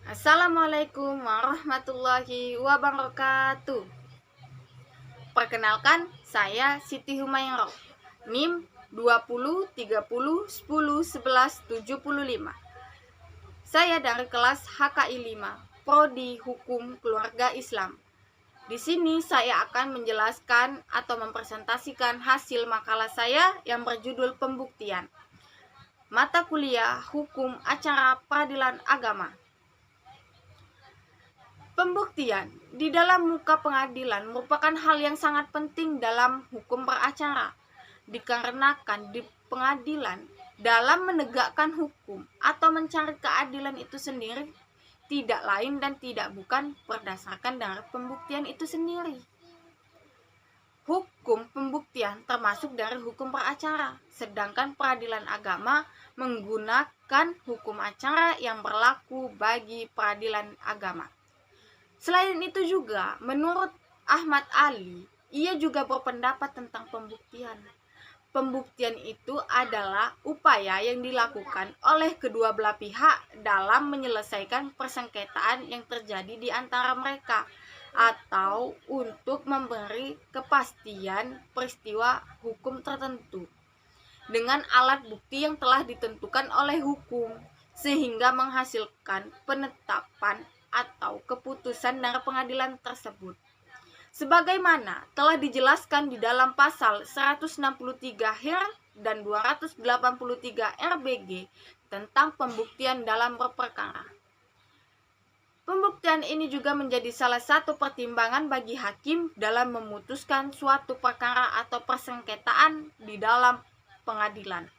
Assalamualaikum warahmatullahi wabarakatuh. Perkenalkan, saya Siti Humairah, NIM 20 30 10 11 75. Saya dari kelas HKI 5, Prodi Hukum Keluarga Islam. Di sini saya akan menjelaskan atau mempresentasikan hasil makalah saya yang berjudul Pembuktian. Mata kuliah Hukum Acara Peradilan Agama. Pembuktian di dalam muka pengadilan merupakan hal yang sangat penting dalam hukum beracara, dikarenakan di pengadilan dalam menegakkan hukum atau mencari keadilan itu sendiri tidak lain dan tidak bukan berdasarkan dari pembuktian itu sendiri. Hukum pembuktian termasuk dari hukum beracara, sedangkan peradilan agama menggunakan hukum acara yang berlaku bagi peradilan agama. Selain itu juga, menurut Ahmad Ali, ia juga berpendapat tentang pembuktian. Pembuktian itu adalah upaya yang dilakukan oleh kedua belah pihak dalam menyelesaikan persengketaan yang terjadi di antara mereka, atau untuk memberi kepastian peristiwa hukum tertentu dengan alat bukti yang telah ditentukan oleh hukum, sehingga menghasilkan penetapan atau keputusan dari pengadilan tersebut. Sebagaimana telah dijelaskan di dalam pasal 163 HIR dan 283 RBG tentang pembuktian dalam berperkara. Pembuktian ini juga menjadi salah satu pertimbangan bagi hakim dalam memutuskan suatu perkara atau persengketaan di dalam pengadilan.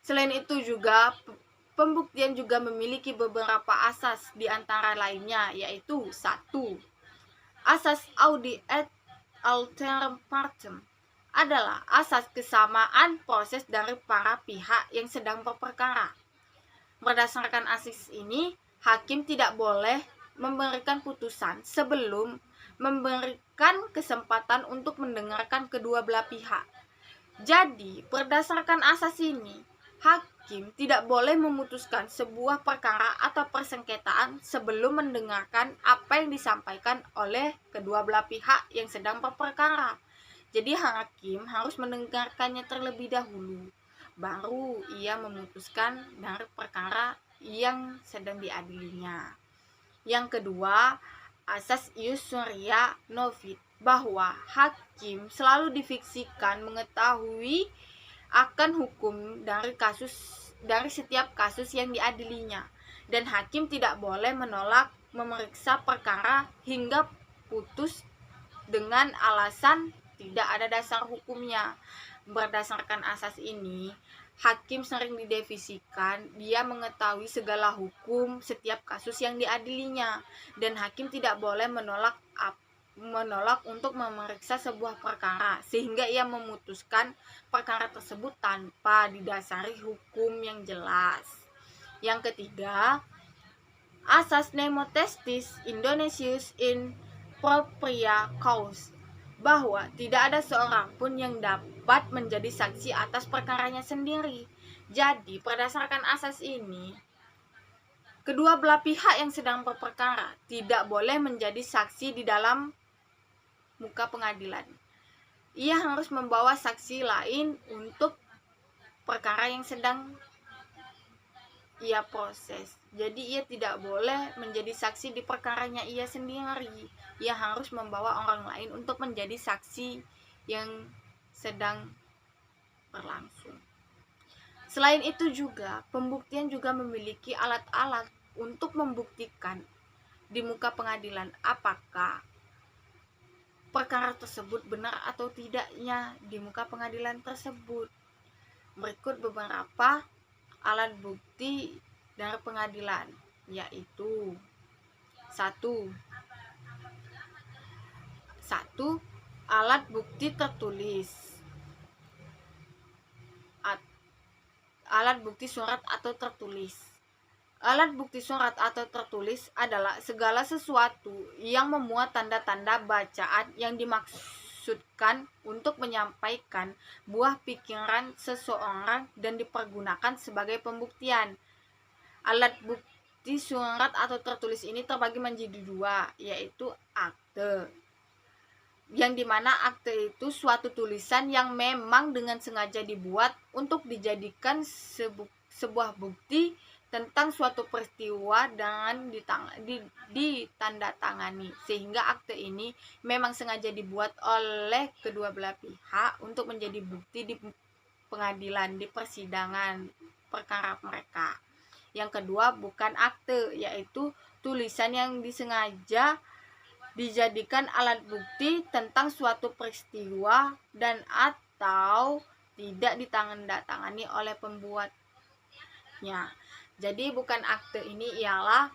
Selain itu juga pembuktian juga memiliki beberapa asas di antara lainnya, yaitu 1. Asas audi et alteram partem adalah asas kesamaan proses dari para pihak yang sedang berperkara. Berdasarkan asas ini, hakim tidak boleh memberikan putusan sebelum memberikan kesempatan untuk mendengarkan kedua belah pihak. Jadi, berdasarkan asas ini, hakim tidak boleh memutuskan sebuah perkara atau persengketaan sebelum mendengarkan apa yang disampaikan oleh kedua belah pihak yang sedang berperkara. Jadi hakim harus mendengarkannya terlebih dahulu, baru ia memutuskan dari perkara yang sedang diadilinya. Yang kedua, asas ius suria novit, bahwa hakim selalu difiksikan mengetahui akan hukum dari setiap kasus yang diadilinya, dan hakim tidak boleh menolak memeriksa perkara hingga putus dengan alasan tidak ada dasar hukumnya. Berdasarkan asas ini, hakim sering didefisikan dia mengetahui segala hukum setiap kasus yang diadilinya, dan hakim tidak boleh menolak untuk memeriksa sebuah perkara sehingga ia memutuskan perkara tersebut tanpa didasari hukum yang jelas. Yang ketiga, asas nemo testis Indonesius in propria cause, bahwa tidak ada seorang pun yang dapat menjadi saksi atas perkaranya sendiri. Jadi, berdasarkan asas ini, kedua belah pihak yang sedang berperkara tidak boleh menjadi saksi di dalam muka pengadilan. Ia harus membawa saksi lain untuk perkara yang sedang ia proses. Jadi ia tidak boleh menjadi saksi di perkaranya ia sendiri. Ia harus membawa orang lain untuk menjadi saksi yang sedang berlangsung. Selain itu juga, pembuktian juga memiliki alat-alat untuk membuktikan di muka pengadilan apakah perkara tersebut benar atau tidaknya di muka pengadilan tersebut. Berikut beberapa alat bukti dari pengadilan, yaitu 1. Alat bukti tertulis. Alat bukti surat atau tertulis. Alat bukti surat atau tertulis adalah segala sesuatu yang memuat tanda-tanda bacaan yang dimaksudkan untuk menyampaikan buah pikiran seseorang dan dipergunakan sebagai pembuktian. Alat bukti bukti surat atau tertulis ini terbagi menjadi dua, yaitu akte. Yang dimana akte itu suatu tulisan yang memang dengan sengaja dibuat untuk dijadikan sebuah bukti tentang suatu peristiwa dan ditandatangani, sehingga akte ini memang sengaja dibuat oleh kedua belah pihak untuk menjadi bukti di pengadilan, di persidangan perkara mereka. Yang kedua bukan akte, yaitu tulisan yang disengaja dijadikan alat bukti tentang suatu peristiwa dan atau tidak ditandatangani oleh pembuatnya. Jadi bukan akte ini ialah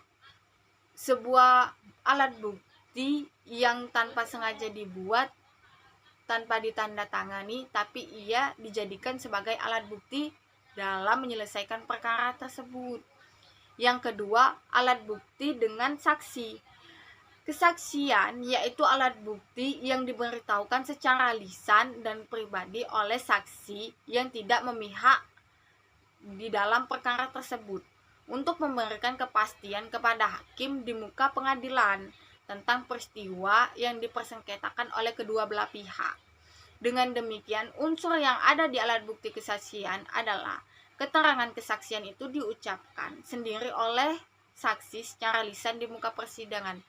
sebuah alat bukti yang tanpa sengaja dibuat, tanpa ditandatangani, tapi ia dijadikan sebagai alat bukti dalam menyelesaikan perkara tersebut. Yang kedua, alat bukti dengan saksi. Kesaksian yaitu alat bukti yang diberitahukan secara lisan dan pribadi oleh saksi yang tidak memihak di dalam perkara tersebut, untuk memberikan kepastian kepada hakim di muka pengadilan tentang peristiwa yang dipersengketakan oleh kedua belah pihak. Dengan demikian, unsur yang ada di alat bukti kesaksian adalah keterangan kesaksian itu diucapkan sendiri oleh saksi secara lisan di muka persidangan.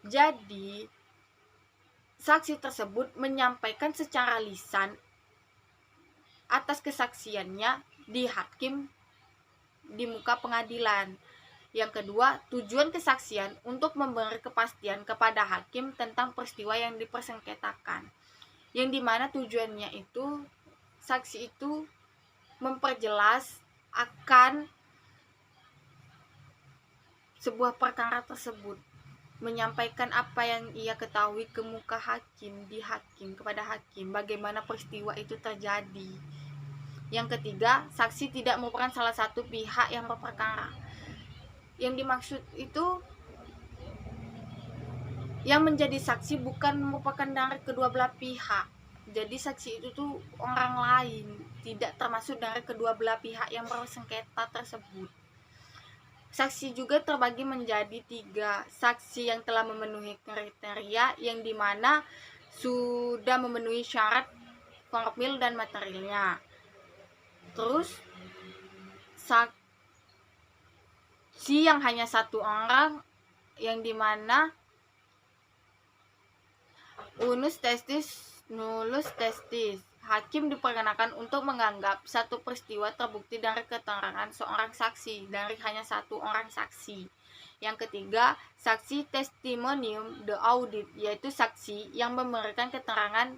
Jadi, saksi tersebut menyampaikan secara lisan atas kesaksiannya di hakim di muka pengadilan. Yang kedua, tujuan kesaksian untuk memberi kepastian kepada hakim tentang peristiwa yang dipersengketakan, yang dimana tujuannya itu saksi itu memperjelas akan sebuah perkara tersebut, menyampaikan apa yang ia ketahui ke muka hakim, kepada hakim, bagaimana peristiwa itu terjadi. Yang ketiga, saksi tidak merupakan salah satu pihak yang berperkara. Yang dimaksud itu, yang menjadi saksi bukan merupakan dari kedua belah pihak. Jadi saksi itu tuh orang lain, tidak termasuk dari kedua belah pihak yang bersengketa tersebut. Saksi juga terbagi menjadi 3. Saksi yang telah memenuhi kriteria, yang dimana sudah memenuhi syarat formil dan materialnya. Terus saksi yang hanya satu orang, yang dimana unus testis nullus testis. Hakim diperkenakan untuk menganggap satu peristiwa terbukti dari keterangan seorang saksi, dari hanya satu orang saksi. Yang ketiga, saksi testimonium de audit, yaitu saksi yang memberikan keterangan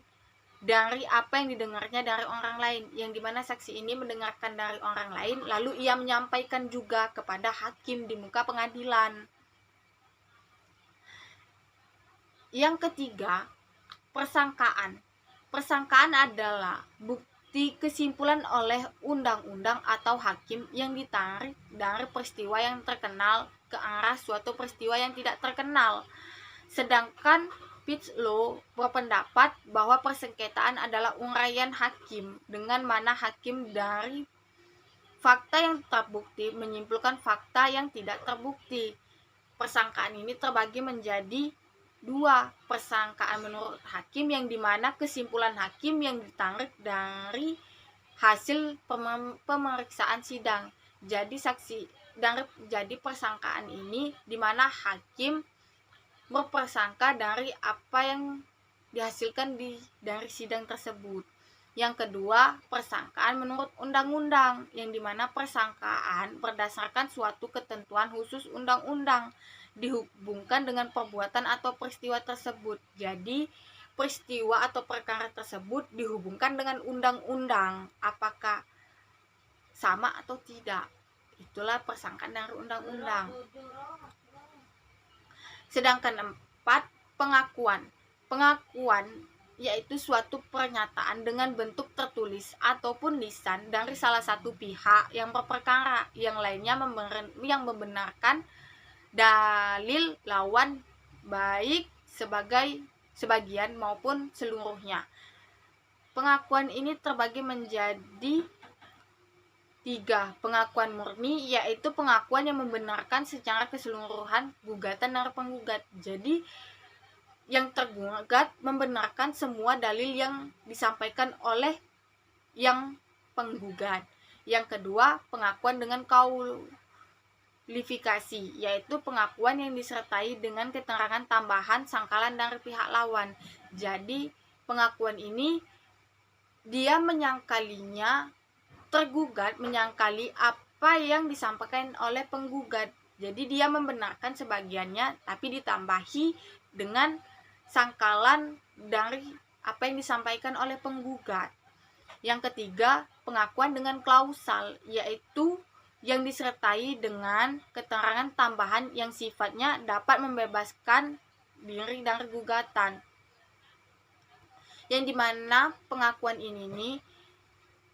dari apa yang didengarnya dari orang lain, yang dimana saksi ini mendengarkan dari orang lain, lalu ia menyampaikan juga kepada hakim di muka pengadilan. Yang ketiga, persangkaan. Persangkaan adalah bukti kesimpulan oleh undang-undang atau hakim yang ditarik dari peristiwa yang terkenal ke arah suatu peristiwa yang tidak terkenal. Sedangkan Pitts Law berpendapat bahwa persengketaan adalah uraian hakim, dengan mana hakim dari fakta yang terbukti menyimpulkan fakta yang tidak terbukti. Persangkaan ini terbagi menjadi 2. Persangkaan menurut hakim, yang dimana kesimpulan hakim yang ditarik dari hasil pemeriksaan sidang. Jadi persangkaan ini dimana hakim berprasangka dari apa yang dihasilkan dari sidang tersebut. Yang kedua, persangkaan menurut undang-undang, yang dimana persangkaan berdasarkan suatu ketentuan khusus undang-undang dihubungkan dengan perbuatan atau peristiwa tersebut. Jadi peristiwa atau perkara tersebut dihubungkan dengan undang-undang, apakah sama atau tidak. Itulah persangkaan dari undang-undang. Sedangkan 4, pengakuan. Pengakuan yaitu suatu pernyataan dengan bentuk tertulis ataupun lisan dari salah satu pihak yang berperkara, yang lainnya yang membenarkan dalil lawan, baik sebagian maupun seluruhnya. Pengakuan ini terbagi menjadi 3. Pengakuan murni, yaitu pengakuan yang membenarkan secara keseluruhan gugatan dari penggugat. Jadi yang tergugat membenarkan semua dalil yang disampaikan oleh yang penggugat. Yang kedua, pengakuan dengan kualifikasi, yaitu pengakuan yang disertai dengan keterangan tambahan sangkalan dari pihak lawan. Jadi pengakuan ini dia menyangkalinya, tergugat menyangkali apa yang disampaikan oleh penggugat. Jadi dia membenarkan sebagiannya tapi ditambahi dengan sangkalan dari apa yang disampaikan oleh penggugat. Yang ketiga, pengakuan dengan klausal, yaitu yang disertai dengan keterangan tambahan yang sifatnya dapat membebaskan diri dari gugatan. Yang dimana pengakuan ini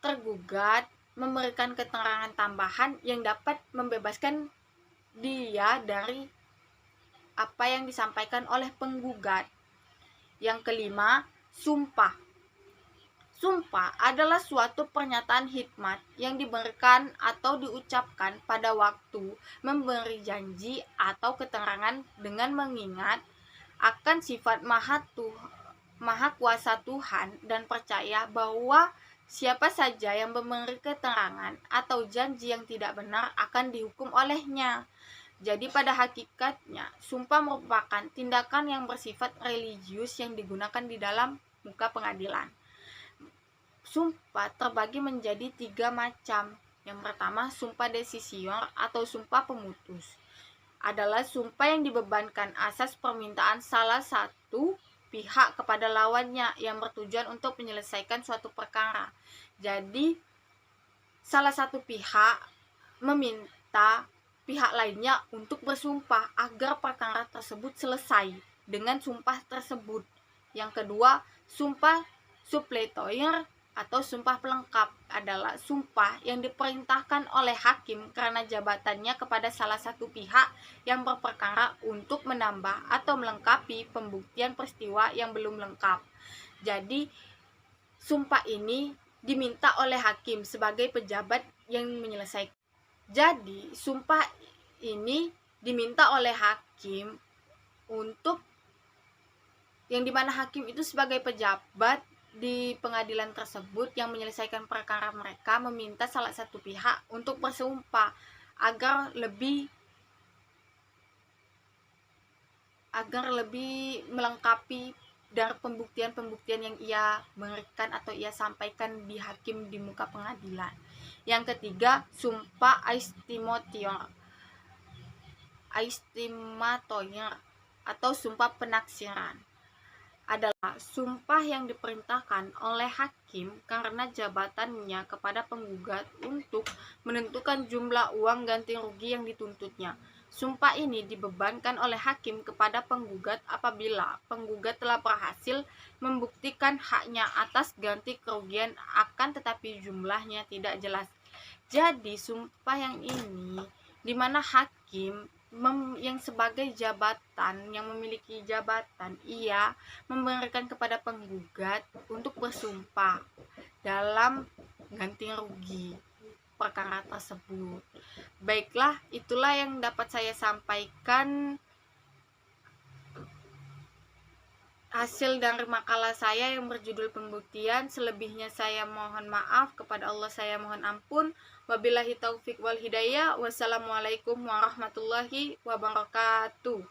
tergugat memberikan keterangan tambahan yang dapat membebaskan dia dari apa yang disampaikan oleh penggugat. Yang kelima, sumpah. Sumpah adalah suatu pernyataan hikmat yang diberikan atau diucapkan pada waktu memberi janji atau keterangan dengan mengingat akan sifat maha kuasa Tuhan dan percaya bahwa siapa saja yang memberi keterangan atau janji yang tidak benar akan dihukum olehnya. Jadi pada hakikatnya, sumpah merupakan tindakan yang bersifat religius yang digunakan di dalam muka pengadilan. Sumpah terbagi menjadi 3 macam. Yang pertama, sumpah decision atau sumpah pemutus. Adalah sumpah yang dibebankan asas permintaan salah satu pihak kepada lawannya yang bertujuan untuk menyelesaikan suatu perkara. Jadi, salah satu pihak meminta pihak lainnya untuk bersumpah agar perkara tersebut selesai dengan sumpah tersebut. Yang kedua, sumpah suppletoire atau sumpah pelengkap adalah sumpah yang diperintahkan oleh hakim karena jabatannya kepada salah satu pihak yang berperkara untuk menambah atau melengkapi pembuktian peristiwa yang belum lengkap. Jadi, sumpah ini diminta oleh hakim sebagai pejabat yang menyelesaikan. Jadi, sumpah ini diminta oleh hakim untuk yang dimana hakim itu sebagai pejabat di pengadilan tersebut yang menyelesaikan perkara mereka meminta salah satu pihak untuk bersumpah agar lebih melengkapi dari pembuktian-pembuktian yang ia berikan atau ia sampaikan di hakim di muka pengadilan. Yang ketiga, sumpah aistimotion atau sumpah penaksiran adalah sumpah yang diperintahkan oleh hakim karena jabatannya kepada penggugat untuk menentukan jumlah uang ganti rugi yang dituntutnya. Sumpah ini dibebankan oleh hakim kepada penggugat apabila penggugat telah berhasil membuktikan haknya atas ganti kerugian akan tetapi jumlahnya tidak jelas. Jadi sumpah yang ini di mana hakim yang sebagai jabatan, yang memiliki jabatan, ia memberikan kepada penggugat untuk bersumpah dalam ganti rugi perkara tersebut. Baiklah, itulah yang dapat saya sampaikan hasil dari makalah saya yang berjudul pembuktian. Selebihnya saya mohon maaf, kepada Allah saya mohon ampun. Wabillahi taufik wal hidayah. Wassalamualaikum warahmatullahi wabarakatuh.